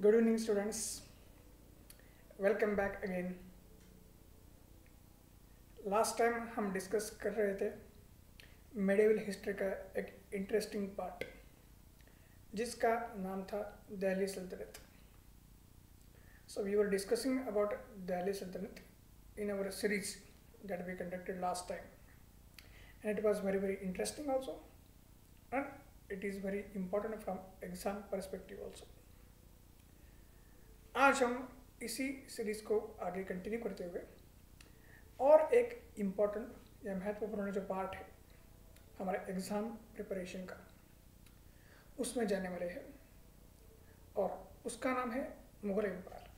Good evening students, welcome back again. Last time हम discuss कर रहे थे मेडिवल हिस्ट्री का एक इंटरेस्टिंग पार्ट जिसका नाम था दिल्ली सल्तनत। So we were discussing about Delhi Saltanat in our series that we conducted last time and it was very very interesting also and it is very important from exam perspective also. आज हम इसी series को आगे continue करते हुए और एक important या महत्वपूर्ण जो पार्ट है हमारे एग्ज़ाम प्रिपरेशन का उसमें जाने वाले हैं और उसका नाम है मुग़ल एम्पायर।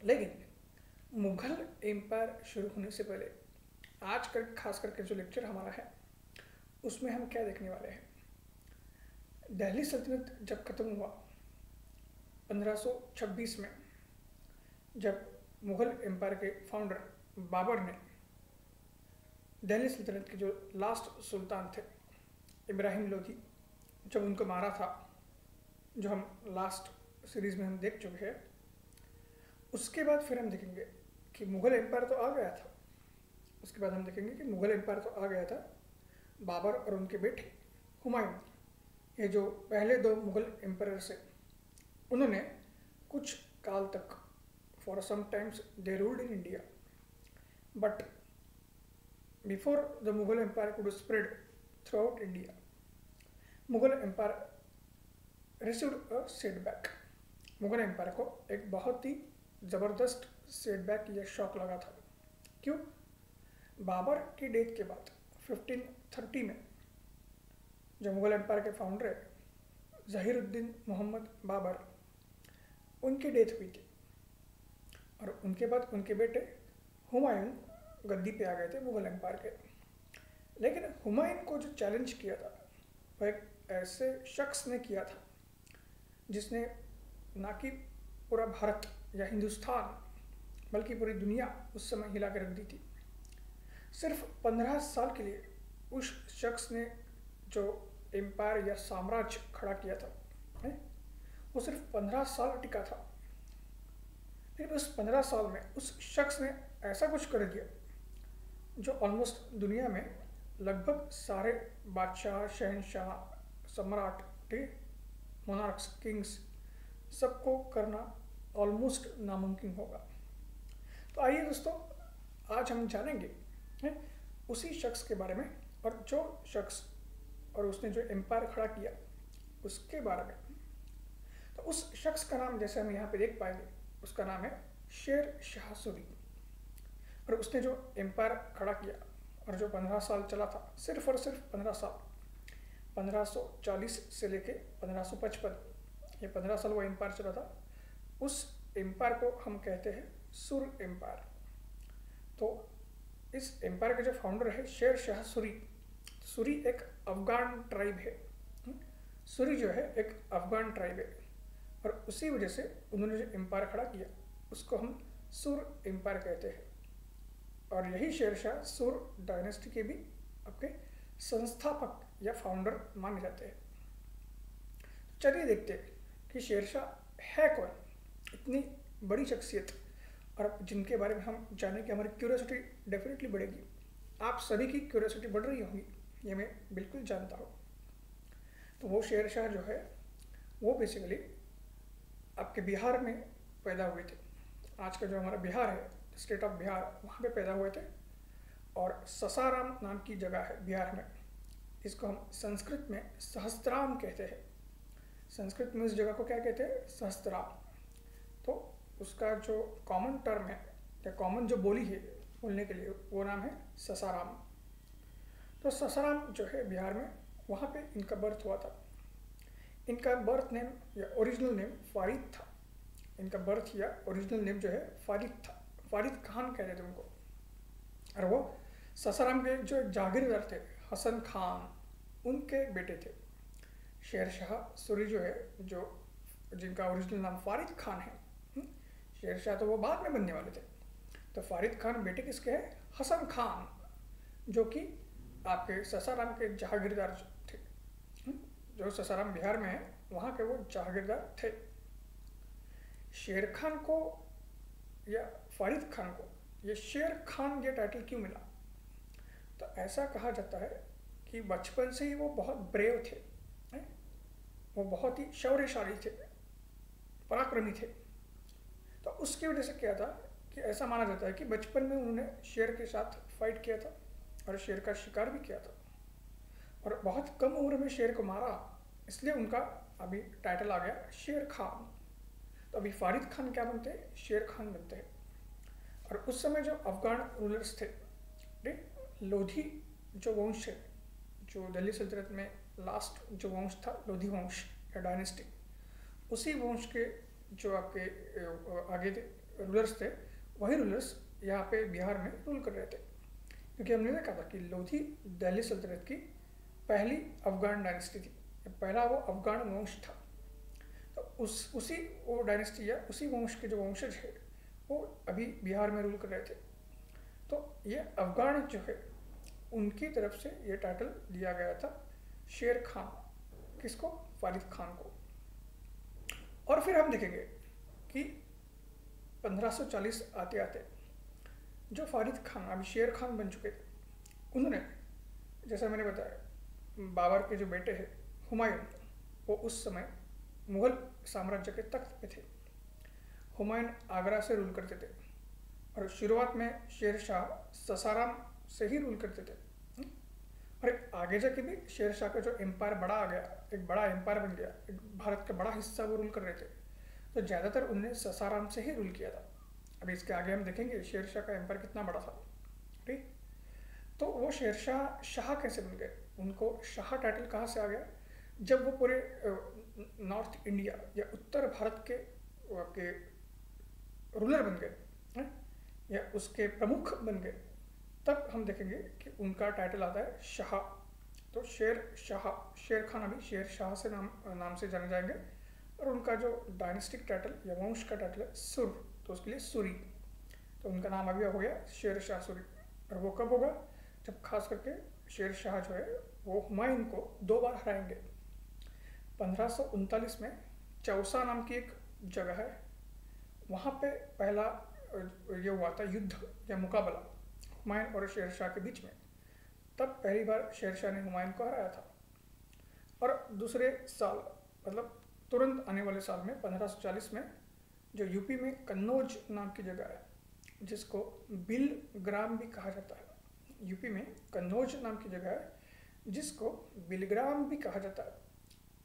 लेकिन मुग़ल एम्पायर शुरू होने से पहले आज का खास करके जो लेक्चर हमारा है उसमें हम क्या देखने वाले हैं। दिल्ली सल्तनत जब ख़त्म हुआ 1526 में, जब मुग़ल एम्पायर के फाउंडर बाबर ने दिल्ली सल्तनत के जो लास्ट सुल्तान थे इब्राहिम लोधी, जब उनको मारा था, जो हम लास्ट सीरीज़ में हम देख चुके हैं, उसके बाद फिर हम देखेंगे कि मुग़ल एम्पायर तो आ गया था। उसके बाद हम देखेंगे कि मुग़ल एम्पायर तो आ गया था, बाबर और उनके बेटे हुमायूं, ये जो पहले दो मुग़ल एम्पायर से, उन्होंने कुछ काल तक for some times they ruled in India, but before the Mughal empire could spread throughout India, Mughal empire received a setback. Mughal empire को एक बहुत ही ज़बरदस्त सेटबैक या शॉक लगा था। क्यों? बाबर की डेथ के बाद 1530 में जो मुग़ल एम्पायर के फाउंडर है ज़हीरुद्दीन मोहम्मद बाबर, उनकी डेथ हुई थी और उनके बाद उनके बेटे हुमायूं गद्दी पे आ गए थे मुग़ल एम्पायर के। लेकिन हुमायूं को जो चैलेंज किया था वह एक ऐसे शख्स ने किया था जिसने ना कि पूरा भारत या हिंदुस्तान बल्कि पूरी दुनिया उस समय हिला के रख दी थी। सिर्फ 15 साल के लिए उस शख्स ने जो एम्पायर या साम्राज्य खड़ा किया था वो सिर्फ 15 साल टिका था। लेकिन उस 15 साल में उस शख्स ने ऐसा कुछ कर दिया जो ऑलमोस्ट दुनिया में लगभग सारे बादशाह, शहनशाह, सम्राट, मोनार्क्स, किंग्स, सबको करना ऑलमोस्ट नामुमकिन होगा। तो आइए दोस्तों, आज हम जानेंगे उसी शख्स के बारे में और जो शख्स और उसने जो एम्पायर खड़ा किया उसके बारे में। तो उस शख्स का नाम जैसे हम यहाँ पे देख पाएंगे, उसका नाम है शेर शाह सूरी। और उसने जो एम्पायर खड़ा किया और जो 15 साल चला था, सिर्फ और सिर्फ 15 साल, 1540 से लेके 1555, ये 15 साल वो एम्पायर चला था। उस एम्पायर को हम कहते हैं सुर एम्पायर। तो इस एम्पायर के जो फाउंडर है शेर शाह सूरी, सूरी एक अफगान ट्राइब है। सूरी जो है एक अफगान ट्राइब है और उसी वजह से उन्होंने जो एम्पायर खड़ा किया उसको हम सुर एम्पायर कहते हैं। और यही शेरशाह सुर डायनेस्टी के भी आपके संस्थापक या फाउंडर माने जाते हैं। चलिए देखते हैं कि शेरशाह है कौन, इतनी बड़ी शख्सियत, और जिनके बारे में हम जाने की हमारी क्यूरियोसिटी डेफिनेटली बढ़ेगी। आप सभी की क्यूरियोसिटी बढ़ रही होगी, ये मैं बिल्कुल जानता हूँ। तो वो शेरशाह जो है वो बेसिकली आपके बिहार में पैदा हुए थे। आज का जो हमारा बिहार है, स्टेट ऑफ बिहार, वहाँ पे पैदा हुए थे। और ससाराम नाम की जगह है बिहार में, इसको हम संस्कृत में सहस्त्राम कहते हैं। संस्कृत में उस जगह को क्या कहते हैं? सहस्त्राम। तो उसका जो कॉमन टर्म है या कॉमन जो बोली है बोलने के लिए, वो नाम है ससाराम। तो ससाराम जो है बिहार में, वहाँ पे इनका बर्थ हुआ था। इनका बर्थ नेम या ओरिजिनल नेम फारिद था। इनका बर्थ या ओरिजिनल नेम जो है फारिद था। फारिद खान कहते थे उनको। और वो ससाराम के जो जागीरदार थे हसन खान, उनके बेटे थे। शेर शाह सूरी जो है, जो जिनका ओरिजिनल नाम फारिद खान है, शेर शाह तो वो बाद में बनने वाले थे। तो फारिद खान बेटे किसके हैं? हसन खान, जो कि आपके ससाराम के जहागीरदार थे। जो ससाराम बिहार में है वहाँ के वो जहागीरदार थे। शेर खान को या फारिद खान को ये शेर खान ये टाइटल क्यों मिला? तो ऐसा कहा जाता है कि बचपन से ही वो बहुत ब्रेव थे, वो बहुत ही शौर्यशाली थे, पराक्रमी थे। तो उसकी वजह से क्या था कि ऐसा माना जाता है कि बचपन में उन्होंने शेर के साथ फाइट किया था और शेर का शिकार भी किया था और बहुत कम उम्र में शेर को मारा, इसलिए उनका अभी टाइटल आ गया शेर खान। तो अभी फारिद खान क्या बनते हैं? शेर खान बनते हैं। और उस समय जो अफगान रूलर्स थे, लोधी जो वंश है, जो दिल्ली सल्तनत में लास्ट जो वंश था, लोधी वंश या डायनेस्टी, उसी वंश के जो आपके आगे रूलर्स थे, वही रूलर्स यहाँ पे बिहार में रूल कर रहे थे। क्योंकि हमने देखा था कि लोधी दिल्ली सल्तनत की पहली अफगान डायनेस्टी थी, पहला वो अफगान वंश था। तो उसी वो डायनेस्टी या उसी वंश के जो वंशज है वो अभी बिहार में रूल कर रहे थे। तो ये अफगान जो है उनकी तरफ से ये टाइटल दिया गया था शेर खान। किसको? फारिद खान को। और फिर हम देखेंगे कि 1540 आते आते जो फारिद खान अभी शेर खान बन चुके थे, उन्होंने, जैसा मैंने बताया, बाबर के जो बेटे हैं हुमायूं, वो उस समय मुगल साम्राज्य के तख्त पे थे। हुमायूं आगरा से रूल करते थे और शुरुआत में शेर शाह ससाराम से ही रूल करते थे। और आगे जाके भी शेर शाह का जो एम्पायर बड़ा आ गया, एक बड़ा एम्पायर बन गया, एक भारत का बड़ा हिस्सा वो रूल कर रहे थे, तो ज़्यादातर उन्होंने ससाराम से ही रूल किया था। अभी इसके आगे हम देखेंगे शेर शाह का एम्पायर कितना बड़ा था। ठीक, तो वो शेर शाह कैसे बन गए? उनको शाह टाइटल कहाँ से आ गया? जब वो पूरे नॉर्थ इंडिया या उत्तर भारत के रूलर बन गए या उसके प्रमुख बन गए, तब हम देखेंगे कि उनका टाइटल आता है शाह। तो शेर शाह, शेर खान अभी शेर शाह से नाम से जाने जाएंगे। और उनका जो डायनेस्टिक टाइटल या वंश का टाइटल है सुर, तो उसके लिए सूरी, तो उनका नाम अभी हो गया शेर शाह सूरी। और वो कब होगा? जब खास करके शेर शाह जो है वो हुमायूं को 2 बार हराएंगे। 1539 में चौसा नाम की एक जगह है, वहाँ पे पहला ये हुआ था युद्ध या मुकाबला हुमायूं और शेर शाह के बीच में। तब पहली बार शेर शाह ने हुमायूं को हराया था। और दूसरे साल, मतलब तुरंत आने वाले साल में 1540 में, जो यूपी में कन्नौज नाम की जगह है, जिसको बिलग्राम भी कहा जाता है, यूपी में कन्नौज नाम की जगह है जिसको बिलग्राम भी कहा जाता है,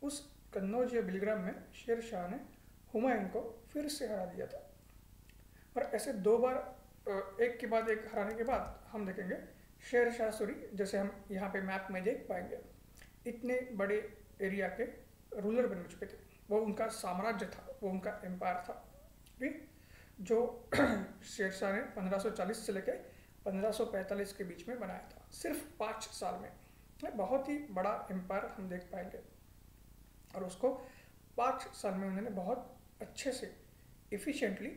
उस कन्नौज या बिलग्राम में शेर शाह ने हुमायूं को फिर से हरा दिया था। और ऐसे 2 बार एक के बाद एक हराने के बाद हम देखेंगे शेर शाह सूरी, जैसे हम यहाँ पे मैप में देख पाएंगे, इतने बड़े एरिया के रूलर बन चुके थे। वो उनका साम्राज्य था, वो उनका एम्पायर था, ठीक, जो शेर शाह ने 1540 से लेकर 1545 के बीच में बनाया था, सिर्फ 5 साल में। बहुत ही बड़ा एम्पायर हम देख पाएंगे। और उसको 5 साल में उन्होंने बहुत अच्छे से इफ़िशिएंटली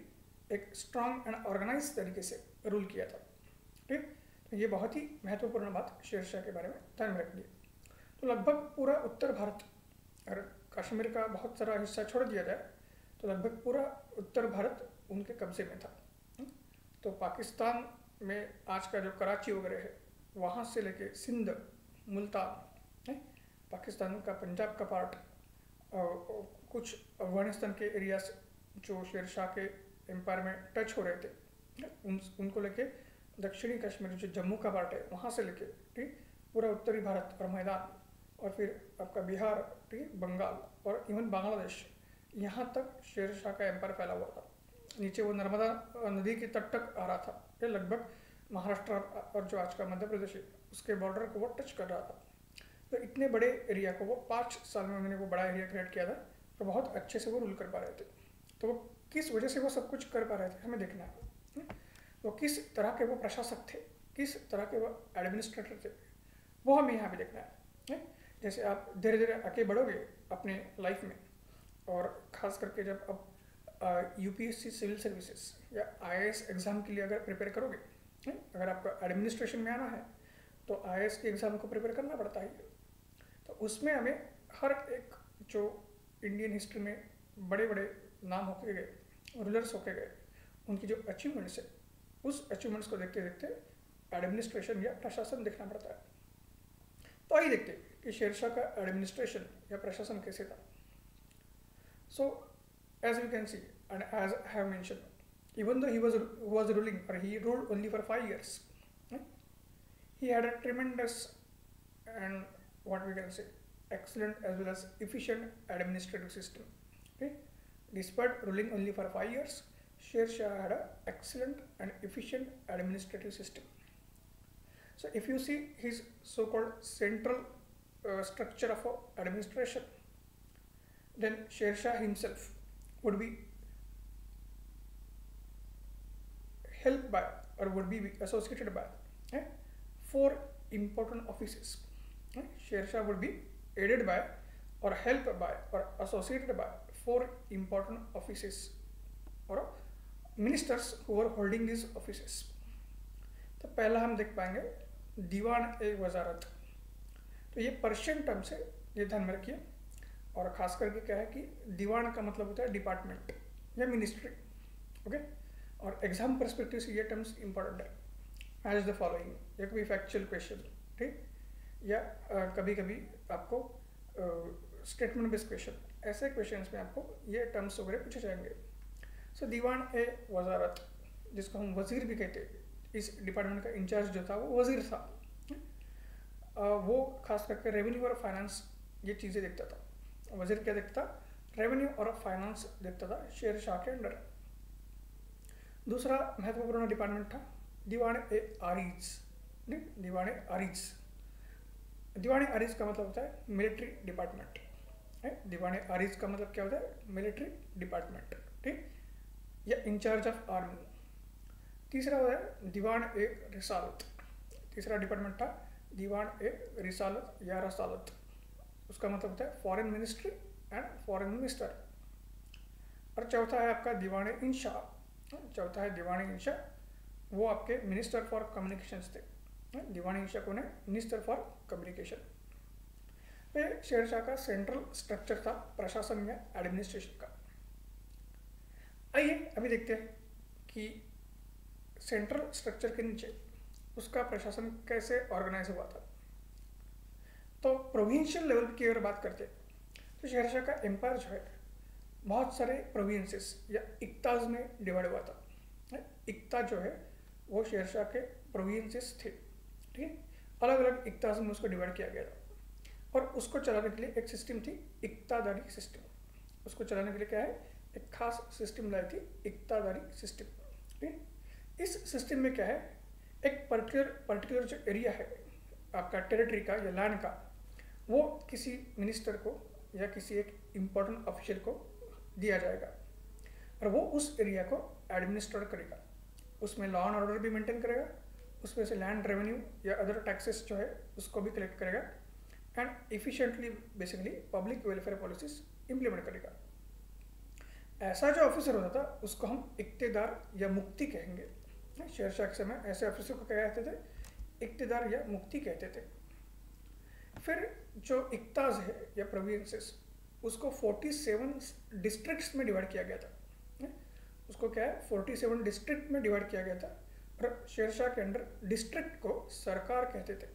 एक स्ट्रांग एंड ऑर्गेनाइज तरीके से रूल किया था। ठीक, तो ये बहुत ही महत्वपूर्ण बात शेर शाह के बारे में ध्यान में रखिए। तो लगभग पूरा उत्तर भारत, और कश्मीर का बहुत सारा हिस्सा छोड़ दिया जाए तो लगभग पूरा उत्तर भारत उनके कब्जे में था। तो पाकिस्तान में आज का जो कराची वगैरह है, वहाँ से लेके सिंध, मुल्तान, पाकिस्तान का पंजाब का पार्ट, और कुछ अफगानिस्तान के एरियाज जो शेर शाह के एम्पायर में टच हो रहे थे, उनको लेके दक्षिणी कश्मीर जो जम्मू का पार्ट है, वहाँ से लेके ठीक पूरा उत्तरी भारत और मैदान, और फिर आपका बिहार, ठीक, बंगाल और इवन बांग्लादेश, यहाँ तक शेर शाह का एम्पायर फैला हुआ था। नीचे वो नर्मदा नदी के तट तक आ रहा था, ये लगभग महाराष्ट्र और जो आज का मध्य प्रदेश है उसके बॉर्डर को वो टच कर रहा था। तो इतने बड़े एरिया को वो 5 साल में उन्होंने वो बड़ा एरिया क्रिएट किया था और बहुत अच्छे से वो रूल कर पा रहे थे। तो वो किस वजह से वो सब कुछ कर पा रहे थे हमें देखना है। वो किस तरह के वो प्रशासक थे, किस तरह के वो एडमिनिस्ट्रेटर थे, वो हमें यहाँ पे देखना है। जैसे आप धीरे धीरे आगे बढ़ोगे अपने लाइफ में, और ख़ास करके जब अब यूपीएससी सिविल सर्विसेज या आईएएस एग्ज़ाम के लिए अगर प्रिपेयर करोगे, अगर आपका एडमिनिस्ट्रेशन में आना है तो आईएएस के एग्ज़ाम को प्रिपेयर करना पड़ता है। तो उसमें हमें हर एक जो इंडियन हिस्ट्री में बड़े बड़े नाम होते गए, रूलर्स होके गए, उनकी जो अचीवमेंट्स है उस अचीवमेंट्स को देखते देखते एडमिनिस्ट्रेशन या प्रशासन देखना पड़ता है। तो आइए देखते हैं कि शेरशाह का एडमिनिस्ट्रेशन या प्रशासन कैसे था। So as we can see and as I have mention, even though he was ruling, or he ruled only for 5 years, he had a tremendous and what we can say excellent as well as efficient administrative system. Okay, despite ruling only for 5 years, Sher Shah had an excellent and efficient administrative system. So if you see his so-called central structure of administration, then Sher Shah himself would be helped by or would be associated by 4 important offices. Sher Shah would be aided by or helped by or associated by 4 important offices or ministers who were holding these offices. तो पहला हम देख पाएंगे दीवान ए वजारत। तो ये Persian term से, ये ध्यान में रखिए, और खास करके क्या है कि दीवान का मतलब होता है डिपार्टमेंट या मिनिस्ट्री। ओके, और एग्जाम परस्पेक्टिव से ये टर्म्स इंपॉर्टेंट है। एज द फॉलोइंग, ये कभी फैक्चुअल क्वेश्चन, ठीक, या कभी कभी आपको स्टेटमेंट बेस्ड क्वेश्चन, ऐसे क्वेश्चंस में आपको ये टर्म्स वगैरह पूछे जाएंगे। सो दीवान ए वजारत, जिसको हम वजीर भी कहते हैं, इस डिपार्टमेंट का इंचार्ज जो था वो वजीर था। वो खास करके रेवेन्यू और फाइनेंस ये चीज़ें देखता था। वजीर क्या देखता? रेवेन्यू और फाइनेंस देखता था शेर शाह के अंडर। दूसरा महत्वपूर्ण डिपार्टमेंट था दीवान ए आरीज। दीवान ए आरीज, दीवान ए आरीज का मतलब होता है मिलिट्री डिपार्टमेंट। दीवान ए आरीज का मतलब क्या होता है? मिलिट्री डिपार्टमेंट, ठीक, या इंचार्ज ऑफ आर्मी। तीसरा होता है दीवान ए रिसालत। तीसरा डिपार्टमेंट था दीवान ए रिसालत या रसालत। उसका मतलब होता है foreign ministry and foreign minister. और चौथा है आपका दीवान ए इंशा। चौथा है दीवान ए इंशा, वो आपके मिनिस्टर फॉर कम्युनिकेशंस थे। दीवान ए इंशा कौन है? Minister for communication. ये शेर शाह का सेंट्रल स्ट्रक्चर था प्रशासन या एडमिनिस्ट्रेशन का। आइए अभी देखते हैं कि सेंट्रल स्ट्रक्चर के नीचे उसका प्रशासन कैसे ऑर्गेनाइज हुआ था। तो प्रोविंशियल लेवल की अगर बात करते हैं तो शेर शाह का एम्पायर जो है बहुत सारे प्रोविंसेस या इक्ताज में डिवाइड हुआ था। इक्ता जो है वो शेर शाह के प्रोविंसेस थे, ठीक है, अलग अलग इक्ताज में उसको डिवाइड किया गया था। और उसको चलाने के लिए एक सिस्टम थी इक्तादारी सिस्टम। उसको चलाने के लिए क्या है? एक खास सिस्टम लाई थी, इक्तादारी सिस्टम, ठीक। इस सिस्टम में क्या है, एक पर्टिकुलर जो एरिया है आपका टेरिटरी का या लैंड का, वो किसी मिनिस्टर को या किसी एक इम्पोर्टेंट ऑफिशियल को दिया जाएगा और वो उस एरिया को एडमिनिस्ट्रेट करेगा। उसमें लॉ एंड ऑर्डर भी मेंटेन करेगा, उसमें से लैंड रेवेन्यू या अदर टैक्सेस जो है उसको भी कलेक्ट करेगा and efficiently basically public welfare policies implement करेगा। ऐसा जो ऑफिसर होता था उसको हम इक्तेदार या मुक्ति कहेंगे। शेर शाह के समय ऐसे ऑफिसर को क्या कहते थे? इक्तेदार या मुक्ति कहते थे। फिर जो इक्ताज है या प्रोविंसेस, उसको 47 डिस्ट्रिक्ट्स में डिवाइड किया गया था। उसको क्या है? 47 डिस्ट्रिक्ट में डिवाइड किया गया था। और शेर शाह के अंडर डिस्ट्रिक्ट को सरकार कहते थे।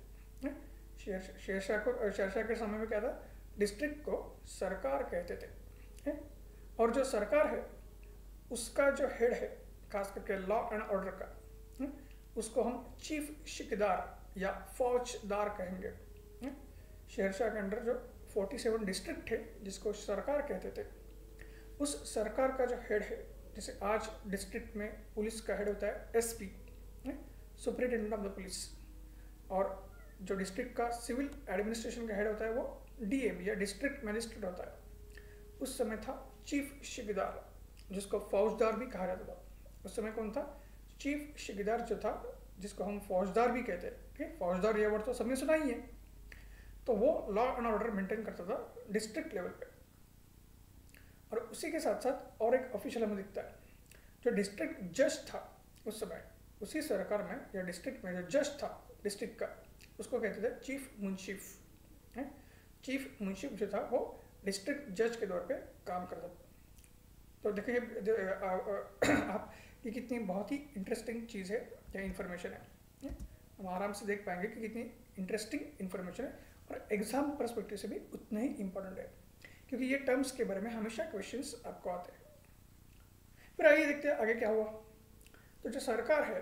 शेर शाह के समय में क्या था? डिस्ट्रिक्ट को सरकार कहते थे। और जो सरकार है उसका जो हेड है खास करके लॉ एंड ऑर्डर का, उसको हम चीफ शिकदार या फौजदार कहेंगे। शेर शाह के अंडर जो 47 डिस्ट्रिक्ट थे जिसको सरकार कहते थे, उस सरकार का जो हेड है, जैसे आज डिस्ट्रिक्ट में पुलिस का हेड होता है SP, superintendent of the police, और जो डिस्ट्रिक्ट का सिविल एडमिनिस्ट्रेशन का हेड होता है वो डीएम या डिस्ट्रिक्ट मजिस्ट्रेट होता है। उस समय था चीफ शिकदार, जिसको फौजदार भी कहा जाता था। उस समय कौन था? चीफ शिकदार जो था, जिसको हम फौजदार भी कहते हैं। ठीक, फौजदार ये वर्ड तो सबने सुना ही है। तो वो लॉ एंड ऑर्डर मेंटेन करता था डिस्ट्रिक्ट लेवल पे। और उसी के साथ साथ और एक ऑफिशियल हमें दिखता है, जो डिस्ट्रिक्ट जज था उस समय, उसी सरकार में या डिस्ट्रिक्ट में जो जज था डिस्ट्रिक्ट का, उसको कहते थे चीफ मुंशिफ। चीफ मुंशिफ जो था वो डिस्ट्रिक्ट जज के तौर पे काम करता था। तो देखिए आप ये कितनी बहुत ही इंटरेस्टिंग चीज़ है या इन्फॉर्मेशन है। हम आराम से देख पाएंगे कि कितनी इंटरेस्टिंग इन्फॉर्मेशन है और एग्जाम पर्सपेक्टिव से भी उतना ही इम्पोर्टेंट है, क्योंकि ये टर्म्स के बारे में हमेशा क्वेश्चंस आपको आते हैं। फिर आइए देखते हैं आगे क्या हुआ। तो जो सरकार है,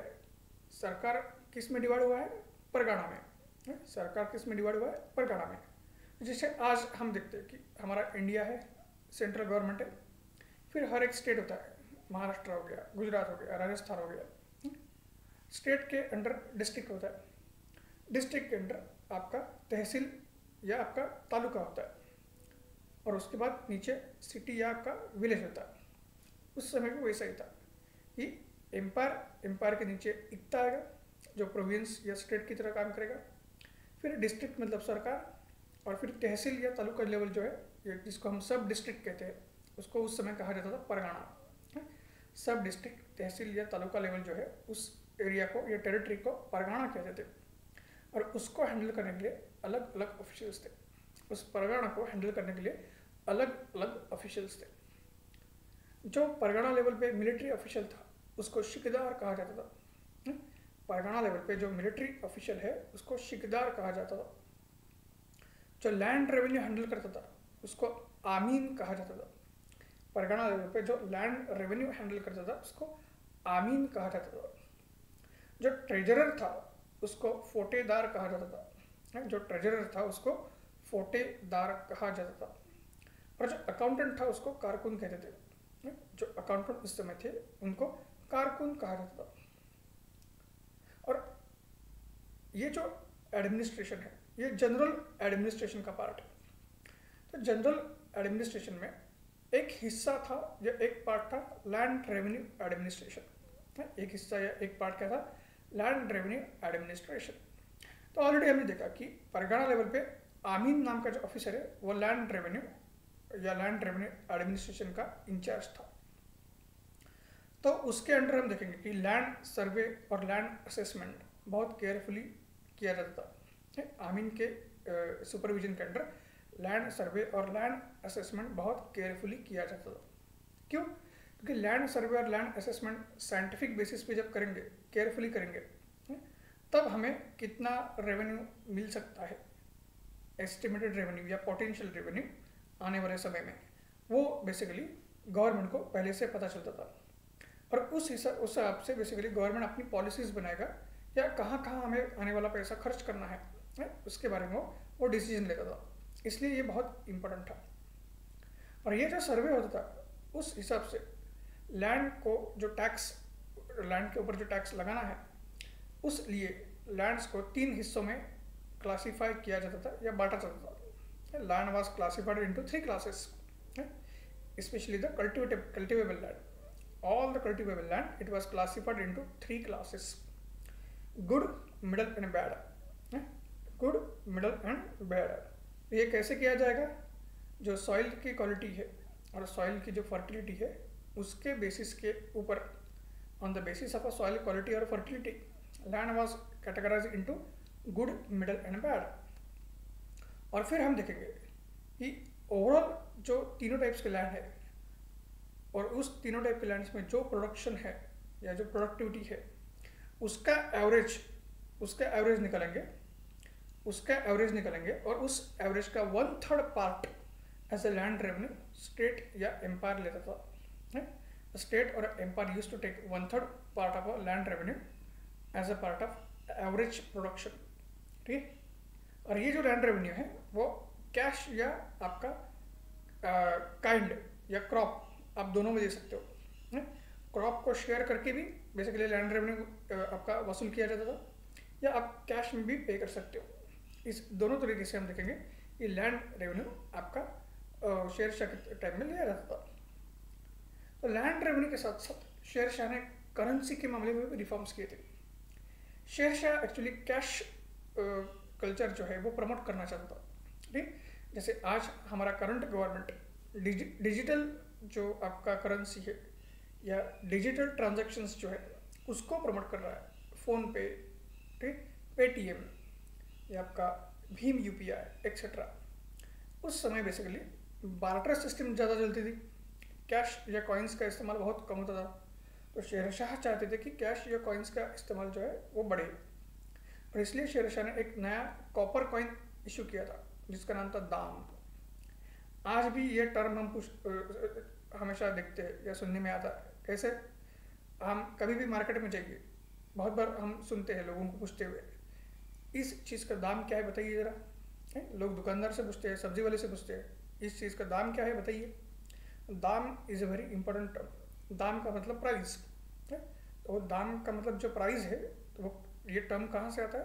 सरकार किस में डिवाइड हुआ है? परगना में। सरकार किस में डिवाइड हुआ है? परगना में। जैसे आज हम देखते हैं कि हमारा इंडिया है, सेंट्रल गवर्नमेंट है, फिर हर एक स्टेट होता है, महाराष्ट्र हो गया, गुजरात हो गया, राजस्थान हो गया। स्टेट के अंडर डिस्ट्रिक्ट होता है, डिस्ट्रिक्ट के अंडर आपका तहसील या आपका तालुका होता है, और उसके बाद नीचे सिटी या आपका विलेज होता है। उस समय भी वैसा ही था कि एम्पायर के नीचे इक्ता आएगा जो प्रोविंस या स्टेट की तरह काम करेगा, फिर डिस्ट्रिक्ट मतलब सरकार, और फिर तहसील या तालुका लेवल जो है, जिसको हम सब डिस्ट्रिक्ट कहते हैं, उसको उस समय कहा जाता था परगना। सब डिस्ट्रिक्ट, तहसील या तालुका लेवल जो है, उस एरिया को या टेरिटरी को परगना कहते थे, और उसको हैंडल करने के लिए अलग अलग ऑफिशियल्स थे। उस परगना को हैंडल करने के लिए अलग अलग ऑफिशियल्स थे। जो परगना लेवल पे मिलिट्री ऑफिशियल था उसको शिकदार कहा जाता था। परगना लेवल पे जो मिलिट्री ऑफिशियल है उसको शिकदार कहा जाता था। जो लैंड रेवेन्यू हैंडल करता था उसको आमीन कहा जाता था। परगना लेवल पे जो लैंड रेवेन्यू हैंडल करता था उसको आमीन कहा जाता था। जो ट्रेजरर था उसको फोटेदार कहा जाता था। जो ट्रेजरर था उसको फोटेदार कहा जाता था। और जो अकाउंटेंट था उसको कारकुन कहते थे। जो अकाउंटेंट उस समय थे उनको कारकुन कहा जाता था। और ये जो एडमिनिस्ट्रेशन है ये जनरल एडमिनिस्ट्रेशन का पार्ट है। तो जनरल एडमिनिस्ट्रेशन में एक हिस्सा था या एक पार्ट था लैंड रेवेन्यू एडमिनिस्ट्रेशन। एक हिस्सा या एक पार्ट क्या था? Land revenue administration. तो ऑलरेडी हमने देखा कि परगना लेवल पे आमीन नाम का जो ऑफिसर है वो लैंड रेवेन्यू या लैंड रेवेन्यू एडमिनिस्ट्रेशन का इंचार्ज था। तो उसके अंडर हम देखेंगे कि लैंड सर्वे और लैंड असेसमेंट बहुत केयरफुली किया जाता था। आमीन के सुपरविजन के अंडर लैंड सर्वे और लैंड असेसमेंट बहुत केयरफुली किया जाता था। क्यों? क्योंकि लैंड सर्वे और लैंड असेसमेंट साइंटिफिक बेसिस पे जब करेंगे, केयरफुली करेंगे, तब हमें कितना रेवेन्यू मिल सकता है, एस्टिमेटेड रेवेन्यू या पोटेंशियल रेवेन्यू आने वाले समय में, वो बेसिकली गवर्नमेंट को पहले से पता चलता था। और उस हिसाब से बेसिकली गवर्नमेंट अपनी पॉलिसीज बनाएगा या कहाँ कहाँ हमें आने वाला पैसा खर्च करना है, उसके बारे में वो डिसीजन लेता था। इसलिए ये बहुत इंपॉर्टेंट था। और ये जो सर्वे होता था उस हिसाब से लैंड को जो टैक्स, लैंड के ऊपर जो टैक्स लगाना है, उस लिए लैंड्स को 3 हिस्सों में क्लासीफाई किया जाता था या बांटा जाता था। Land was classified into 3 classes, especially the cultivable land. All the cultivable land, it was classified into 3 classes: good, middle and bad. Good, middle and bad. ये कैसे किया जाएगा? जो सॉइल की क्वालिटी है और सॉइल की जो फर्टिलिटी है उसके बेसिस के ऊपर, on the basis of a soil quality और fertility, land was categorized into good, middle and bad. और फिर हम देखेंगे कि ओवरऑल जो तीनों टाइप्स के लैंड है और उस तीनों टाइप के लैंड्स में जो प्रोडक्शन है या जो प्रोडक्टिविटी है उसका एवरेज निकालेंगे और उस एवरेज का 1/3 part as a land revenue state या एम्पायर लेता था। स्टेट और empire used to take 1/3 part of a land revenue as a part of average production. ठीक। और ये जो लैंड रेवेन्यू है वो कैश या आपका काइंड या क्रॉप, आप दोनों में दे सकते हो। क्रॉप को शेयर करके भी बेसिकली लैंड रेवेन्यू आपका वसूल किया जाता था, या आप कैश में भी पे कर सकते हो। इस दोनों तरीके से हम देखेंगे कि लैंड रेवेन्यू आपका शेरशाह के टाइम में लिया जाता था। तो लैंड रेवेन्यू के साथ साथ शेरशाह ने करेंसी के मामले में भी रिफॉर्म्स किए थे। शेरशाह एक्चुअली कैश कल्चर जो है वो प्रमोट करना चाहता था। ठीक, जैसे आज हमारा करंट गवर्नमेंट डिजिटल जो आपका करेंसी है या डिजिटल ट्रांजैक्शंस जो है उसको प्रमोट कर रहा है। फ़ोन पे, ठीक, पेटीएम या आपका भीम यूपीआई एक्सेट्रा। उस समय बेसिकली बार्टर सिस्टम ज़्यादा चलती थी, कैश या कॉइन्स का इस्तेमाल बहुत कम होता था, तो शहंशाह चाहते थे कि कैश या कॉइन्स का इस्तेमाल जो है वो बढ़े, और इसलिए शहंशाह ने एक नया कॉपर कॉइन इशू किया था जिसका नाम था दाम। आज भी ये टर्म हम हमेशा देखते हैं या सुनने में आता है। कैसे? हम कभी भी मार्केट में जाइए, बहुत बार हम सुनते हैं लोगों को पूछते हुए, इस चीज़ का दाम क्या है बताइए ज़रा। लोग दुकानदार से पूछते हैं, सब्जी वाले से पूछते हैं, इस चीज़ का दाम क्या है बताइए। दाम is a very important term. दाम का मतलब प्राइस है, तो दाम का मतलब जो प्राइस है, तो वो ये टर्म कहाँ से आता है?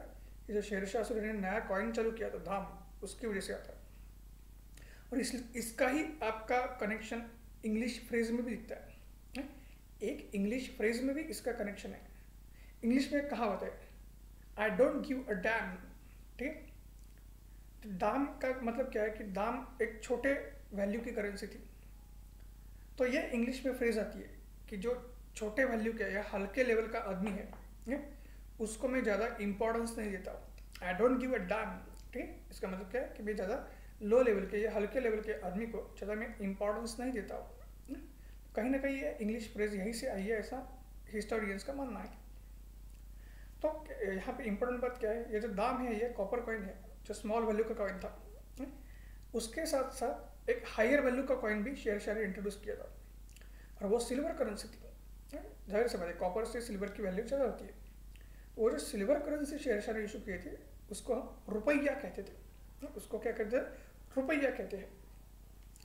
ये जो शहंशाह सूरी ने नया कॉइन चालू किया था दाम, उसकी वजह से आता है। और इसका ही आपका कनेक्शन इंग्लिश फ्रेज में भी दिखता है। एक इंग्लिश फ्रेज में भी इसका कनेक्शन है। इंग्लिश में कहावत है, I don't give a dam. ठीक है, तो दाम का मतलब क्या है कि दाम एक छोटे वैल्यू की करेंसी थी। तो ये इंग्लिश में फ्रेज आती है कि जो छोटे वैल्यू का या हल्के लेवल का आदमी है, उसको मैं ज़्यादा इंपॉर्टेंस नहीं देता हूँ। I don't give a dam. ठीक है, इसका मतलब क्या है कि मैं ज़्यादा लो लेवल के या हल्के लेवल के आदमी को ज़्यादा मैं इंपॉर्टेंस नहीं देता हूँ। कहीं ना कहीं ये इंग्लिश फ्रेज यहीं से आई है, ऐसा हिस्टोरियंस का मानना है। तो यहाँ पे इंपॉर्टेंट बात क्या है, ये जो दाम है ये कॉपर कॉइन है, जो स्मॉल वैल्यू का कॉइन था। उसके साथ साथ एक हायर वैल्यू का कॉइन भी शहंशाह ने इंट्रोड्यूस किया था, और वो सिल्वर करेंसी थी। जाहिर सी बात है, कॉपर से सिल्वर की वैल्यू ज़्यादा होती है। वो जो सिल्वर करेंसी शहंशाह ने इशू किए थे, उसको हम रुपया कहते थे। उसको क्या कहते हैं? रुपया कहते हैं।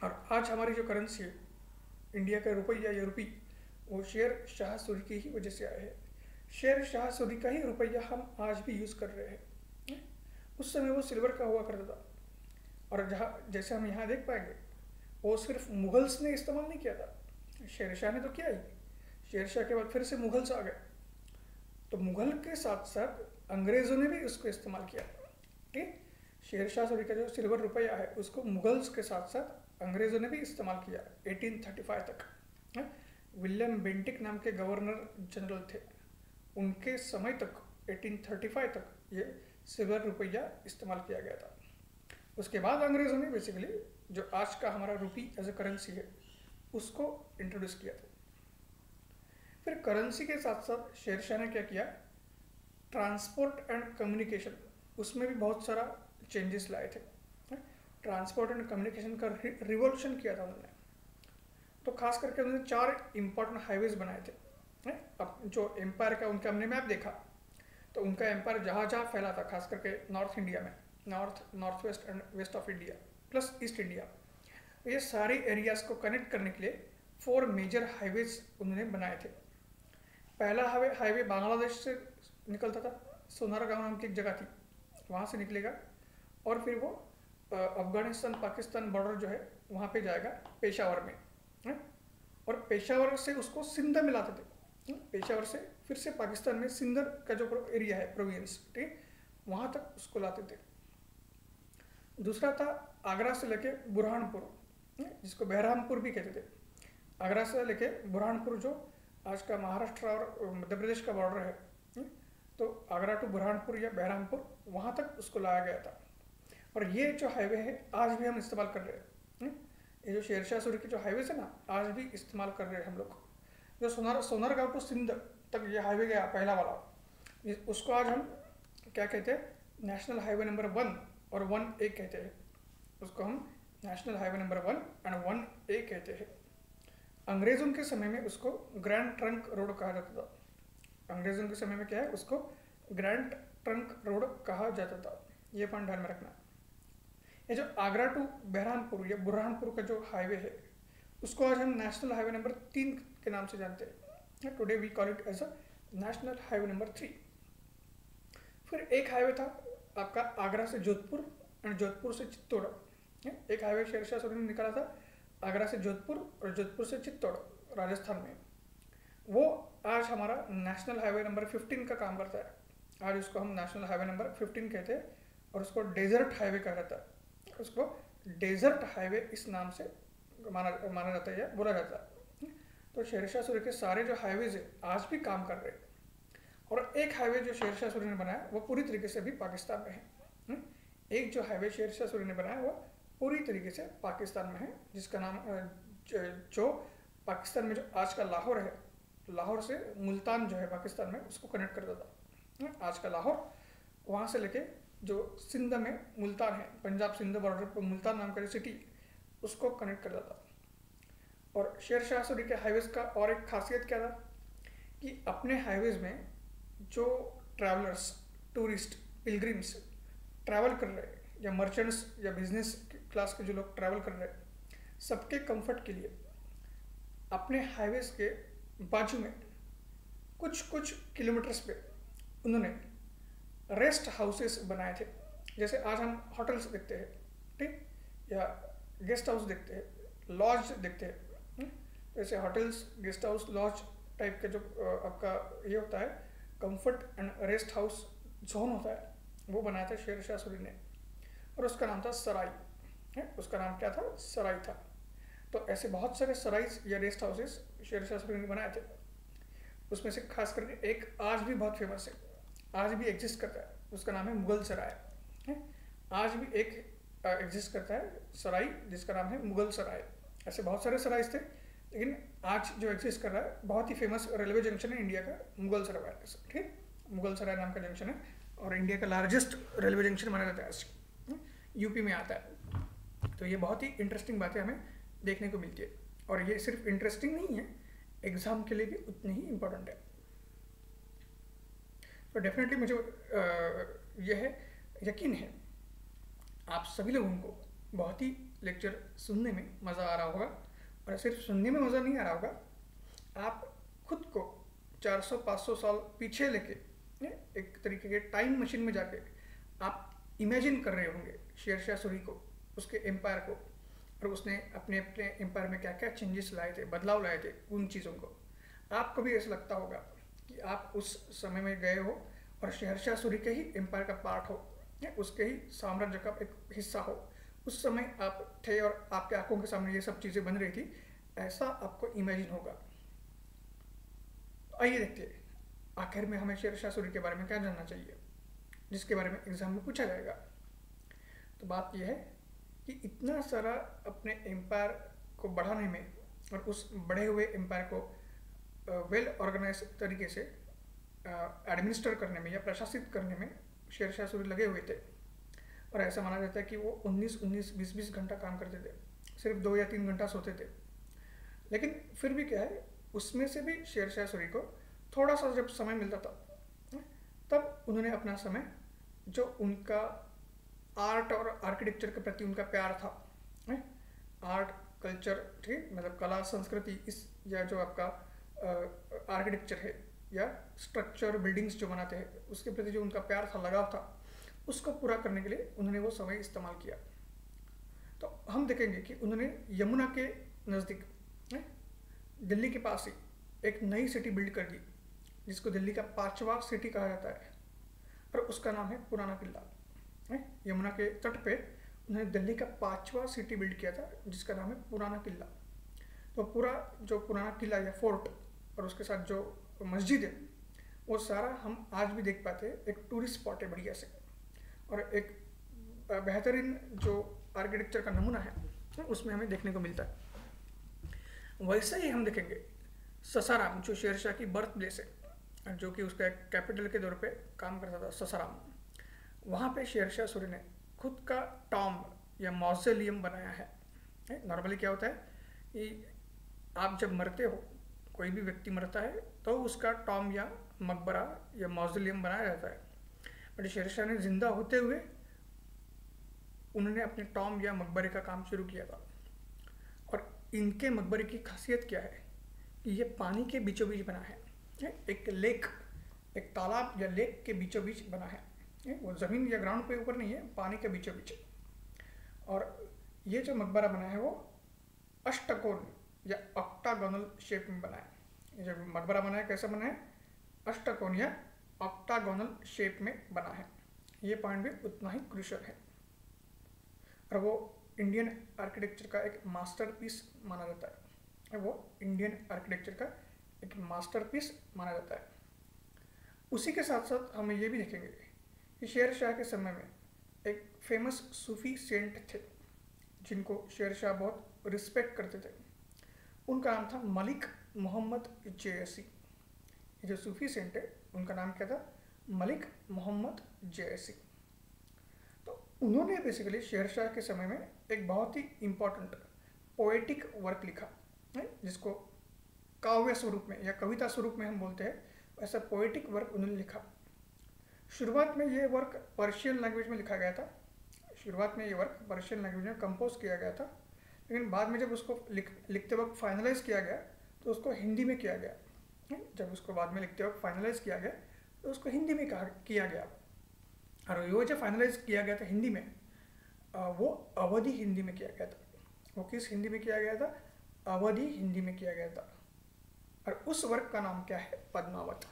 और आज हमारी जो करेंसी है इंडिया का रुपया या रुपी, वो शहंशाह सूरी की ही वजह से आए हैं। शहंशाह सूरी का ही रुपया हम आज भी यूज़ कर रहे हैं। उस समय वो सिल्वर का हुआ करता था, और जहाँ जैसे हम यहाँ देख पाएंगे, वो सिर्फ मुगल्स ने इस्तेमाल नहीं किया था, शहंशाह ने तो किया ही। शहंशाह के बाद फिर से मुगल्स आ गए, तो मुगल के साथ साथ अंग्रेज़ों ने भी उसको इस्तेमाल किया। ठीक, शहंशाह सूरी का जो सिल्वर रुपया है, उसको मुगल्स के साथ साथ अंग्रेज़ों ने भी इस्तेमाल किया 1835 तक। विलियम बेंटिक नाम के गवर्नर जनरल थे, उनके समय तक 1835 तक ये सिल्वर रुपया इस्तेमाल किया गया था। उसके बाद अंग्रेज़ों ने बेसिकली जो आज का हमारा रुपी एज ए करेंसी है, उसको इंट्रोड्यूस किया था। फिर करेंसी के साथ साथ शहंशाह ने क्या किया, ट्रांसपोर्ट एंड कम्युनिकेशन, उसमें भी बहुत सारा चेंजेस लाए थे। ट्रांसपोर्ट एंड कम्युनिकेशन का रिवॉल्यूशन किया था उन्होंने। तो खास करके उन्होंने 4 इंपॉर्टेंट हाईवेज बनाए थे। अब जो एम्पायर का उनका हमने मैप देखा, तो उनका एम्पायर जहाँ जहाँ फैला था, खास करके नॉर्थ इंडिया में, north west and west of India plus east India, ये सारे एरियाज को कनेक्ट करने के लिए 4 मेजर हाईवेज उन्होंने बनाए थे। पहला हाईवे बांग्लादेश से निकलता था, सोनारगांव नाम की एक जगह थी, वहाँ से निकलेगा, और फिर वो अफगानिस्तान पाकिस्तान बॉर्डर जो है वहाँ पे जाएगा पेशावर में, और पेशावर से उसको सिंध मिलाते थे। पेशावर से फिर से पाकिस्तान में सिंध का जो एरिया है, प्रोविंस, ठीक, वहाँ तक उसको लाते थे। दूसरा था आगरा से लेके बुरहानपुर, जिसको बहरामपुर भी कहते थे। आगरा से लेके बुरहानपुर जो आज का महाराष्ट्र और मध्य प्रदेश का बॉर्डर है, तो आगरा टू बुरहानपुर या बहरामपुर, वहाँ तक उसको लाया गया था। और ये जो हाईवे है आज भी हम इस्तेमाल कर रहे हैं। ये जो शहंशाह सूरी की जो हाईवे है ना, आज भी इस्तेमाल कर रहे हैं हम लोग। जो सोनारगांव टू सिंध तक ये हाईवे गया पहला वाला, उसको आज हम क्या कहते हैं, नेशनल हाईवे नंबर 1 और 1A कहते हैं। उसको हम national highway number 1 and 1A कहते हैं। अंग्रेज़ों के समय में उसको ग्रैंड ट्रंक रोड कहा जाता था। अंग्रेज़ों के समय में क्या है, उसको ग्रैंड ट्रंक रोड कहा जाता था। ये पॉइंट ध्यान में रखना। ये जो आगरा टू बहरामपुर या बुरहानपुर का जो हाईवे है, उसको आज हम नेशनल हाईवे नंबर 3 के नाम से जानते हैं। Today we call it as a national highway number 3। फिर एक हाईवे था आपका आगरा से जोधपुर एंड जोधपुर से चित्तौड़। एक हाईवे शहंशाह सूरी ने निकाला था आगरा से जोधपुर और जोधपुर से चित्तौड़ राजस्थान में। वो आज हमारा नेशनल हाईवे नंबर 15 का काम करता है। आज उसको हम नेशनल हाईवे नंबर 15 कहते हैं, और उसको डेजर्ट हाईवे कहा जाता है। उसको डेजर्ट हाईवे इस नाम से माना जाता है या बोला जाता है। तो शहंशाह सूरी के सारे जो हाईवेज है आज भी काम कर रहे हैं। और एक हाईवे जो शहंशाह सूरी ने बनाया वो पूरी तरीके से भी पाकिस्तान में है। एक जो हाईवे शहंशाह सूरी ने बनाया वो पूरी तरीके से पाकिस्तान में है, जिसका नाम जो पाकिस्तान में जो आज का लाहौर है, लाहौर से मुल्तान जो है पाकिस्तान में, उसको कनेक्ट करता था। आज का लाहौर, वहाँ से लेके जो सिंध में मुल्तान है, पंजाब सिंध बॉर्डर पर मुल्तान नाम का जो सिटी, उसको कनेक्ट करता था। और शेर शाह सूरी के हाईवेज का और एक खासियत क्या था कि अपने हाईवेज में जो ट्रैवलर्स, टूरिस्ट, पिलग्रिम्स ट्रैवल कर रहे हैं, या मर्चेंट्स या बिजनेस क्लास के जो लोग ट्रैवल कर रहे हैं, सबके कंफर्ट के लिए अपने हाईवेज के बाजू में कुछ कुछ किलोमीटर्स पे उन्होंने रेस्ट हाउसेस बनाए थे। जैसे आज हम होटल्स देखते हैं, ठीक, या गेस्ट हाउस देखते हैं, लॉज देखते हैं, वैसे hotels, guest house, lodge type के जो आपका ये होता है comfort and rest house zone होता है, वो बनाया था शेर शाह सूरी ने। और उसका नाम था सराय है, उसका नाम क्या था? सराय था। तो ऐसे बहुत सारे सराइज या रेस्ट हाउसेस शेर शाह सूरी ने बनाए थे। उसमें से खास करके एक आज भी बहुत फेमस है, आज भी एग्जिस्ट करता है, उसका नाम है मुगल सराय है। आज भी एक एग्जिस्ट करता है सराय जिसका नाम है मुगल सराय। ऐसे बहुत सारे सराइज थे, लेकिन आज जो एग्जिस्ट कर रहा है बहुत ही फेमस रेलवे जंक्शन है इंडिया का, मुगल सराय, ठीक, मुगल सराय नाम का जंक्शन है, और इंडिया का लार्जेस्ट रेलवे जंक्शन माना जाता है, यूपी में आता है। तो ये बहुत ही इंटरेस्टिंग बातें हमें देखने को मिलती है, और ये सिर्फ इंटरेस्टिंग नहीं है, एग्जाम के लिए भी उतनी ही इम्पोर्टेंट है। तो डेफिनेटली मुझे यह यकीन है आप सभी लोगों को बहुत ही लेक्चर सुनने में मज़ा आ रहा होगा, और सिर्फ सुनने में मज़ा नहीं आ रहा होगा, आप खुद को 400-500 साल पीछे लेके एक तरीके के टाइम मशीन में जाके आप इमेजिन कर रहे होंगे शेर शाह सूरी को, उसके एम्पायर को, और उसने अपने अपने एम्पायर में क्या क्या चेंजेस लाए थे, बदलाव लाए थे, उन चीज़ों को। आपको भी ऐसा लगता होगा कि आप उस समय में गए हो और शेर शाह सूरी के ही एम्पायर का पार्ट हो, उसके ही साम्राज्य का एक हिस्सा हो। उस समय आप थे और आपके आंखों के सामने ये सब चीज़ें बन रही थी, ऐसा आपको इमेजिन होगा। आइए देखते हैं आखिर में हमें शेर शाह सूरी के बारे में क्या जानना चाहिए, जिसके बारे में एग्जाम में पूछा जाएगा। तो बात यह है कि इतना सारा अपने एम्पायर को बढ़ाने में और उस बढ़े हुए एम्पायर को वेल ऑर्गेनाइज तरीके से एडमिनिस्टर करने में या प्रशासित करने में शेर शाह सूरी लगे हुए थे। और ऐसा माना जाता है कि वो 19-19, 20-20 घंटा काम करते थे, सिर्फ 2 या 3 घंटा सोते थे। लेकिन फिर भी क्या है, उसमें से भी शेर शाह सूरी को थोड़ा सा जब समय मिलता था, तब उन्होंने अपना समय, जो उनका आर्ट और आर्किटेक्चर के प्रति उनका प्यार था, आर्ट, कल्चर, ठीक, मतलब कला, संस्कृति, इस या जो आपका आर्किटेक्चर है या स्ट्रक्चर, बिल्डिंग्स जो बनाते हैं, उसके प्रति जो उनका प्यार था, लगाव था, उसको पूरा करने के लिए उन्होंने वो समय इस्तेमाल किया। तो हम देखेंगे कि उन्होंने यमुना के नज़दीक, दिल्ली के पास ही एक नई सिटी बिल्ड कर दी, जिसको दिल्ली का 5वां सिटी कहा जाता है, और उसका नाम है पुराना किला। यमुना के तट पे उन्होंने दिल्ली का 5वां सिटी बिल्ड किया था, जिसका नाम है पुराना किला। तो पूरा जो पुराना किला या फोर्ट और उसके साथ जो मस्जिद है, वो सारा हम आज भी देख पाते हैं, एक टूरिस्ट स्पॉट है बढ़िया से, और एक बेहतरीन जो आर्किटेक्चर का नमूना है उसमें हमें देखने को मिलता है। वैसे ही हम देखेंगे ससाराम, जो शेर शाह की बर्थ प्लेस है, जो कि उसका एक कैपिटल के तौर पे काम करता था, ससाराम। वहाँ पे शेर शाह सूरी ने खुद का टॉम्ब या मॉज़ेलियम बनाया है। नॉर्मली क्या होता है कि आप जब मरते हो, कोई भी व्यक्ति मरता है, तो उसका टॉम्ब या मकबरा या मॉज़ेलियम बनाया जाता है। बट शेर शाह ने जिंदा होते हुए उन्होंने अपने टॉम्ब या मकबरे का काम शुरू किया था। और इनके मकबरे की खासियत क्या है कि ये पानी के बीचों बीच बना है, एक लेक, एक तालाब या लेक के बीचों बीच बना है। वो ज़मीन या ग्राउंड पे ऊपर नहीं है, पानी के बीचों बीच। और ये जो मकबरा बना है वो अष्टकोण या ऑक्टागोनल शेप में बना है। ये जो मकबरा बना है कैसा बना है? अष्टकोण या ऑक्टागोनल शेप में बना है। ये पॉइंट भी उतना ही क्रूशियल है, और वो इंडियन आर्किटेक्चर का एक मास्टरपीस माना जाता है। वो इंडियन आर्किटेक्चर का एक मास्टरपीस माना जाता है। उसी के साथ साथ हम ये भी देखेंगे कि शेर शाह के समय में एक फेमस सूफी सेंट थे, जिनको शेर शाह बहुत रिस्पेक्ट करते थे। उनका नाम था मलिक मोहम्मद जयसी। ये जो सूफी सेंट है उनका नाम क्या था? मलिक मोहम्मद जयसी। तो उन्होंने बेसिकली शेरशाह के समय में एक बहुत ही इम्पोर्टेंट पोएटिक वर्क लिखा है, जिसको काव्य स्वरूप में या कविता स्वरूप में हम बोलते हैं, ऐसा पोएटिक वर्क उन्होंने लिखा। शुरुआत में ये वर्क पर्शियन लैंग्वेज में लिखा गया था। शुरुआत में ये वर्क पर्शियन लैंग्वेज में कंपोज किया गया था, लेकिन बाद में जब उसको लिखते वक्त फाइनलाइज किया गया तो उसको हिंदी में किया गया। जब उसको बाद में लिखते वक्त फाइनलाइज किया गया तो उसको हिंदी में किया गया। और वो जो फाइनलाइज किया गया था हिंदी में, वो अवधी हिंदी में किया गया था। वो किस हिंदी में किया गया था? अवधी हिंदी में किया गया था। और उस वर्क का नाम क्या है? पद्मावत।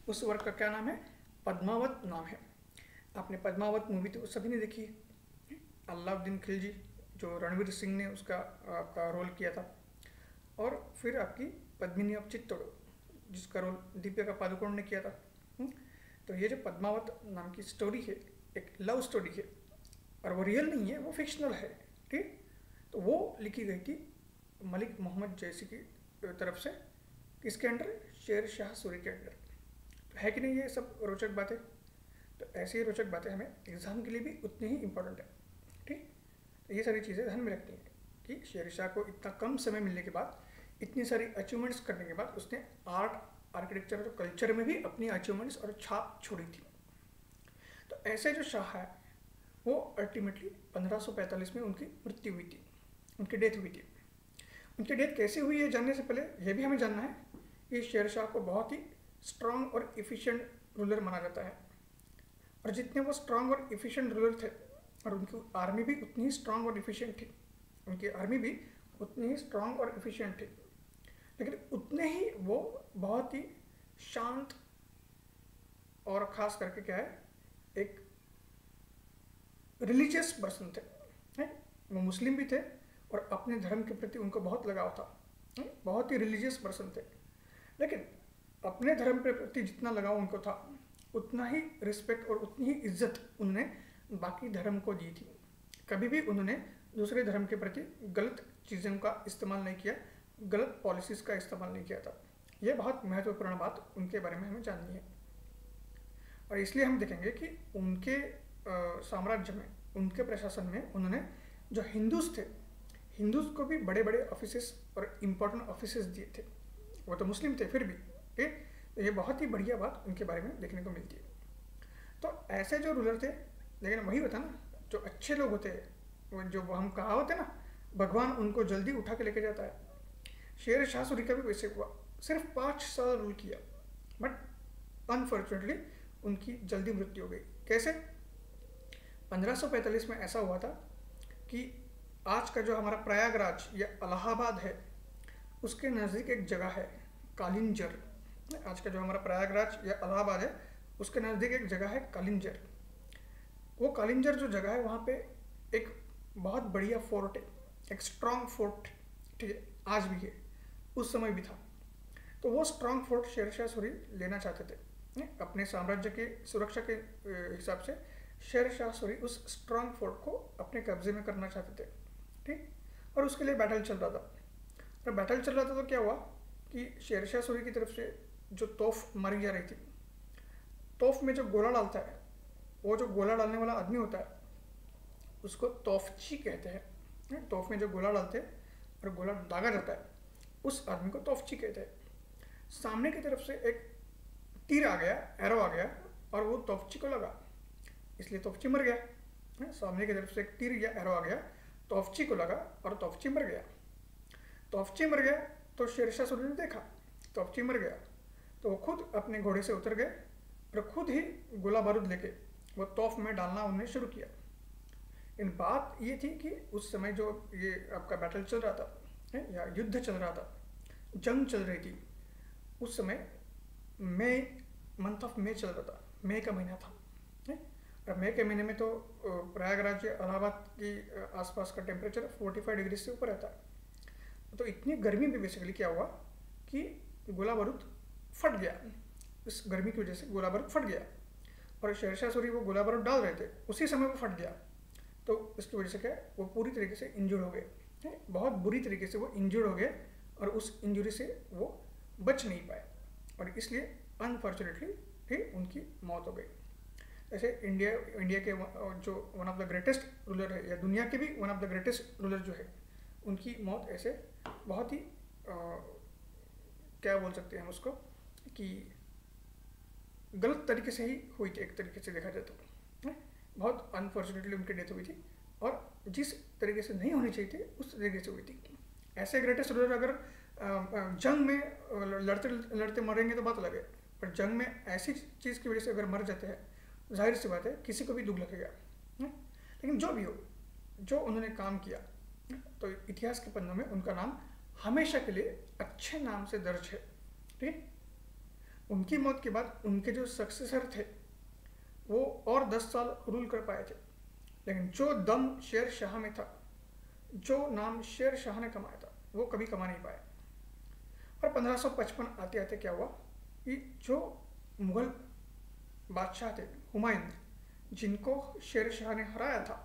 उस वर्क का क्या नाम है? पद्मावत नाम है। आपने पद्मावत मूवी तो सभी ने देखी है, अलाउद्दीन खिलजी जो रणवीर सिंह ने उसका आपका रोल किया था, और फिर आपकी पद्मिनी ऑफ चित्तौड़ जिसका रोल दीपिका पादुकोण ने किया था। तो ये जो पद्मावत नाम की स्टोरी है, एक लव स्टोरी है, और वो रियल नहीं है, वो फिक्शनल है। ठीक, तो वो लिखी गई थी मलिक मोहम्मद जयसी की तरफ से। किसके अंडर? शेर शाह सूरी के अंडर। तो है कि नहीं ये सब रोचक बातें? तो ऐसी ही रोचक बातें हमें एग्जाम के लिए भी उतनी ही इम्पोर्टेंट है। ठीक, तो ये सारी चीज़ें ध्यान में रखनी है कि शेर शाह को इतना कम समय मिलने के बाद, इतनी सारी अचीवमेंट्स करने के बाद, उसने आर्ट, आर्किटेक्चर और कल्चर में भी अपनी अचीवमेंट्स और छाप छोड़ी थी। तो ऐसे जो शाह है वो अल्टीमेटली 1545 में उनकी मृत्यु हुई थी, उनकी डेथ हुई थी। उनकी डेथ कैसे हुई है जानने से पहले ये भी हमें जानना है कि शेर शाह को बहुत ही स्ट्रांग और इफ़िशिएंट रूलर माना जाता है। और जितने वो स्ट्रांग और इफ़िशिएंट रूलर थे, और उनकी आर्मी भी उतनी ही स्ट्रांग और इफ़िशिएंट थी, उनकी आर्मी भी उतनी ही स्ट्रांग और इफ़िशिएंट थी, लेकिन उतने ही वो बहुत ही शांत और ख़ास करके क्या है, एक रिलीजियस पर्सन थे। वो मुस्लिम भी थे और अपने धर्म के प्रति उनको बहुत लगाव था। बहुत ही रिलीजियस पर्सन थे, लेकिन अपने धर्म के प्रति जितना लगाव उनको था, उतना ही रिस्पेक्ट और उतनी ही इज्जत उन्होंने बाकी धर्म को दी थी। कभी भी उन्होंने दूसरे धर्म के प्रति गलत चीज़ों का इस्तेमाल नहीं किया, गलत पॉलिसीज़ का इस्तेमाल नहीं किया था। ये बहुत महत्वपूर्ण बात उनके बारे में हमें जाननी है। और इसलिए हम देखेंगे कि उनके साम्राज्य में, उनके प्रशासन में, उन्होंने जो हिंदूज थे, हिंदूज को भी बड़े बड़े ऑफिसेस और इम्पोर्टेंट ऑफिसेस दिए थे। वो तो मुस्लिम थे फिर भी। ठीक, तो ये बहुत ही बढ़िया बात उनके बारे में देखने को मिलती है। तो ऐसे जो रूलर थे, लेकिन वही होता ना, जो अच्छे लोग होते हैं, वो जो हम कहावत है ना, भगवान उनको जल्दी उठा के लेके जाता है। शेर शाह सूरी का भी वैसे हुआ, सिर्फ 5 साल रूल किया, बट अनफॉर्चुनेटली उनकी जल्दी मृत्यु हो गई। कैसे? 1545 में ऐसा हुआ था कि आज का जो हमारा प्रयागराज या इलाहाबाद है, उसके नज़दीक एक जगह है कालिंजर। आज का जो हमारा प्रयागराज या इलाहाबाद है, उसके नज़दीक एक जगह है कालिंजर। वो कालिंजर जो जगह है, वहाँ पे एक बहुत बढ़िया फोर्ट है, एक स्ट्रॉन्ग फोर्ट। ठीक है, आज भी है, उस समय भी था। तो वो स्ट्रॉन्ग फोर्ट शेर शाह सूरी लेना चाहते थे अपने साम्राज्य के सुरक्षा के हिसाब से। शेर शाह सूरी उस स्ट्रॉन्ग फोर्ट को अपने कब्जे में करना चाहते थे। ठीक, और उसके लिए बैटल चल रहा था। और बैटल चल रहा था तो क्या हुआ कि शेर शाह सूरी की तरफ से जो तोफ मारी जा रही थी, तोफ में जो गोला डालता है, वो जो गोला डालने वाला आदमी होता है उसको तोफची कहते हैं। तोफ में जो गोला डालते हैं और गोला दागा जाता है, उस आदमी को तोफची कहते हैं। सामने की तरफ से एक तीर आ गया, एरो आ गया, और वो तोफची को लगा, इसलिए तोफची मर गया। सामने की तरफ से एक तीर या एरो आ गया, तोफची को लगा और तोफची मर गया। तोफची मर गया तो शेर शाह सूरी ने देखा तोफची मर गया, तो वो खुद अपने घोड़े से उतर गए और खुद ही गोला बारूद लेके वो तोफ में डालना उन्होंने शुरू किया। इन बात ये थी कि उस समय जो ये आपका बैटल चल रहा था या युद्ध चल रहा था, जंग चल रही थी, उस समय मई, मंथ ऑफ मई चल रहा था, मई का महीना था। और मई के महीने में तो प्रयागराज या इलाहाबाद की आसपास का टेम्परेचर 45 डिग्री से ऊपर रहता है। तो इतनी गर्मी में बेसिकली क्या हुआ कि गोला बारूद फट गया। इस गर्मी की वजह से गोला बारूद फट गया, और शेर शाह सूरी वो गोला बारूद डाल रहे थे, उसी समय वो फट गया। तो इसकी वजह से क्या, वो पूरी तरीके से इंजर्ड हो गए, बहुत बुरी तरीके से वो इंजर्ड हो गए और उस इंजरी से वो बच नहीं पाए और इसलिए अनफॉर्चुनेटली ही उनकी मौत हो गई। जैसे इंडिया के जो one of the greatest ruler है या दुनिया के भी one of the greatest ruler जो है, उनकी मौत ऐसे बहुत ही क्या बोल सकते हैं हम उसको कि गलत तरीके से ही हुई थी। एक तरीके से देखा जाए तो बहुत अनफॉर्चुनेटली उनकी डेथ हुई थी और जिस तरीके से नहीं होनी चाहिए थी उस तरीके से हुई थी। ऐसे ग्रेटेस्ट रूलर अगर जंग में लड़ते लड़ते मरेंगे तो बात अलग है, पर जंग में ऐसी चीज़ की वजह से अगर मर जाते हैं, जाहिर सी बात है किसी को भी दुख लगेगा। लेकिन जो भी हो, जो उन्होंने काम किया, तो इतिहास के पन्नों में उनका नाम हमेशा के लिए अच्छे नाम से दर्ज है। ठीक है, उनकी मौत के बाद उनके जो सक्सेसर थे वो और 10 साल रूल कर पाए थे, लेकिन जो दम शेर शाह में था, जो नाम शेर शाह ने कमाया था, वो कभी कमा नहीं पाए। और 1555 आते आते क्या हुआ कि जो मुगल बादशाह थे हुमायूं, जिनको शेर शाह ने हराया था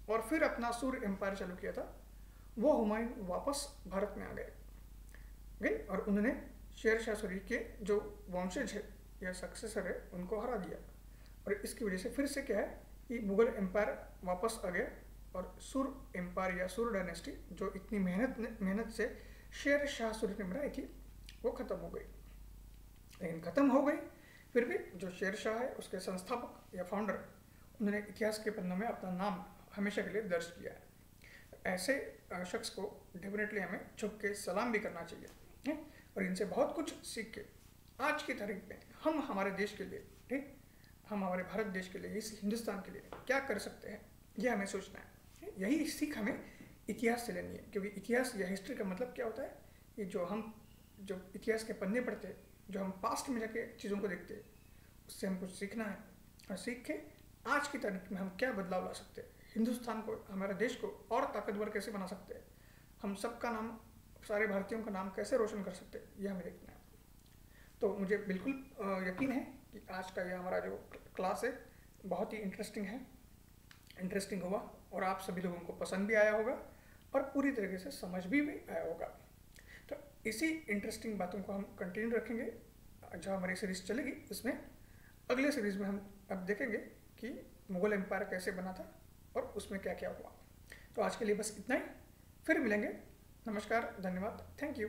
और फिर अपना सूर्य एम्पायर चालू किया था, वो हुमायूं वापस भारत में आ गए और उन्होंने शेर शाह सूरी के जो वंशज है या सक्सेसर है उनको हरा दिया। और इसकी वजह से फिर से क्या है कि मुगल एम्पायर वापस आ गया और सुर एम्पायर या सुर डायनेस्टी जो इतनी मेहनत से शेर शाह सूरी ने बनाई थी वो ख़त्म हो गई। लेकिन ख़त्म हो गई फिर भी जो शेर शाह है उसके संस्थापक या फाउंडर, उन्होंने इतिहास के पन्नों में अपना नाम हमेशा के लिए दर्ज किया है। ऐसे शख्स को डेफिनेटली हमें झुक के सलाम भी करना चाहिए और इनसे बहुत कुछ सीख के आज की तारीख में हम हमारे देश के लिए, ठीक, हम हमारे भारत देश के लिए, इस हिंदुस्तान के लिए क्या कर सकते हैं, यह हमें सोचना है। यही सीख हमें इतिहास से लेनी है, क्योंकि इतिहास या हिस्ट्री का मतलब क्या होता है कि जो इतिहास के पन्ने पढ़ते हैं, जो हम पास्ट में जाके चीज़ों को देखते हैं, उससे हम कुछ सीखना है और सीख के आज की तारीख में हम क्या बदलाव ला सकते हैं, हिंदुस्तान को, हमारे देश को और ताकतवर कैसे बना सकते हैं, हम सबका नाम, सारे भारतीयों का नाम कैसे रोशन कर सकते हैं, यह हमें देखना है। तो मुझे बिल्कुल यकीन है कि आज का यह हमारा जो क्लास है बहुत ही इंटरेस्टिंग हुआ और आप सभी लोगों को पसंद भी आया होगा और पूरी तरीके से समझ भी आया होगा। तो इसी इंटरेस्टिंग बातों को हम कंटिन्यू रखेंगे जो हमारी सीरीज़ चलेगी। उसमें अगले सीरीज़ में हम अब देखेंगे कि मुगल एम्पायर कैसे बना था और उसमें क्या क्या हुआ। तो आज के लिए बस इतना ही, फिर मिलेंगे। नमस्कार, धन्यवाद, थैंक यू।